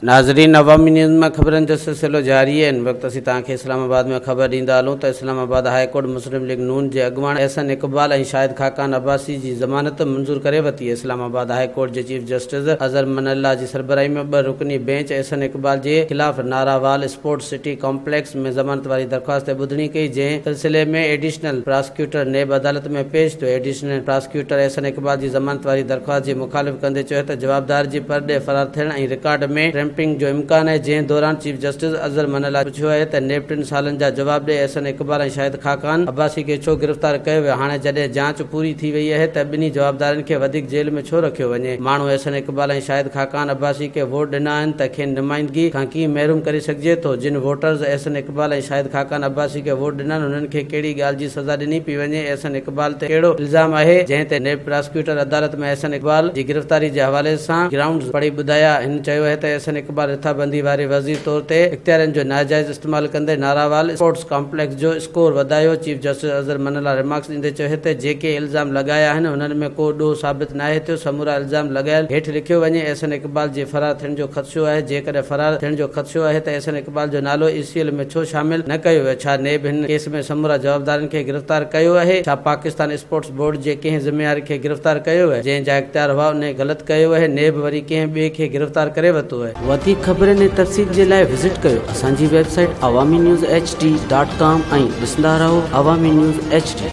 नाज़रीन, अवामी न्यूज़ में खबरन जो सिलसिलो जारी है। इन वक्त असीं तव्हांखे इस्लामाबाद में खबर ॾींदा हलूं त इस्लामाबाद हाई कोर्ट मुस्लिम लीग नून जे अॻवाण احسن इक़बाल ऐं शाहिद खाकान अब्बासी जी ज़मानत मंज़ूर करे वरिती। इस्लामाबाद हाई कोर्ट जे चीफ जस्टिस अज़हर जी सरबराही में 2 रुकनी बेंच احسن इक़बाल जे ख़िलाफ़ नारावाल स्पोर्ट्स सिटी कॉम्प्लेक्स में ज़मानत वारी दरख़्वास्त ते ॿुधणी कई, जंहिं सिलसिले में एडिशनल प्रोसिक्यूटर नेब अदालत में पेश थियो। एडिशनल प्रोसिक्यूटर احسن इक़बाल जी ज़मानत वारी दरख़्वास्त जी मुखालिफ़ कंदे चयो त जवाबदार जी परॾे फरार थियण ऐं रिकॉर्ड में ट्रैम्पिंग जो इम्कान है, जंहिं दौरान चीफ जस्टिस अज़हर पुछियो आहे त नेब 3 सालनि जा जवाब ॾे احسن इक़बाल ऐं शाहिद खाकान अब्बासी खे छो गिरफ़्तार कयो वियो। हाणे जॾहिं जांच पूरी थी वई आहे त ॿिन्ही जवाबदारनि खे वधीक जेल में छो रखियो वञे। माण्हू احسن इक़बाल ऐं शाहिद खाकान अब्बासी खे वोट ॾिना आहिनि त खेनि नुमाइंदगी खां कीअं महरूम करे सघिजे थो। जिन वोटर्स احسن इक़बाल ऐं शाहिद खाकान अब्बासी खे वोट ॾिना हुननि खे कहिड़ी ॻाल्हि जी सज़ा ॾिनी पई वञे। احسن इक़बाल ते कहिड़ो इल्ज़ाम आहे जंहिं ते नेब प्रोसिक्यूटर अदालत में احسن इक़बाल जी गिरफ़्तारी जे हवाले सां ग्राउंड्स पढ़ी ॿुधाया। हिन चयो आहे त احسن इक़बाल रिथाबंदी वारे वज़ीर तौर ते इख्तियारनि जो नाजाइज़ इस्तेमाल कंदे नारावाल स्पोर्ट्स कॉम्प्लेक्स जो स्कोर वधायो। चीफ जस्टिस अज़हर रिमार्क्स ॾींदे चयो त जेके इल्ज़ाम लॻाया आहिनि हुननि में को ॾोह साबित न आहे थियो। समूरा इल्ज़ाम लॻायल हेठि लिखियो वञे। احسن इक़बाल जे फरार थियण जो ख़दशो आहे। जेकॾहिं फरार थियण जो ख़दशो आहे त احسن इक़बाल जो नालो ECL में छो शामिल न कयो वियो। छा नेब हिन केस में समूरा जवाबदारनि खे गिरफ़्तार कयो आहे? छा पाकिस्तान स्पोर्ट्स बोर्ड जे कंहिं ज़िम्मेवार खे गिरफ़्तार कयो आहे? जंहिं जा इख्तियार हुआ उन ग़लति कयो आहे। नेब वरी कंहिं ॿिए खे गिरफ़्तार करे वरितो आहे। वधीक ख़बरनि ऐं तफ़सील जे लाइ विज़िट कयो असांजी वेबसाइट awamiNewsHD.com ऐं ॾिसंदा रहो अवामी न्यूज़ HD।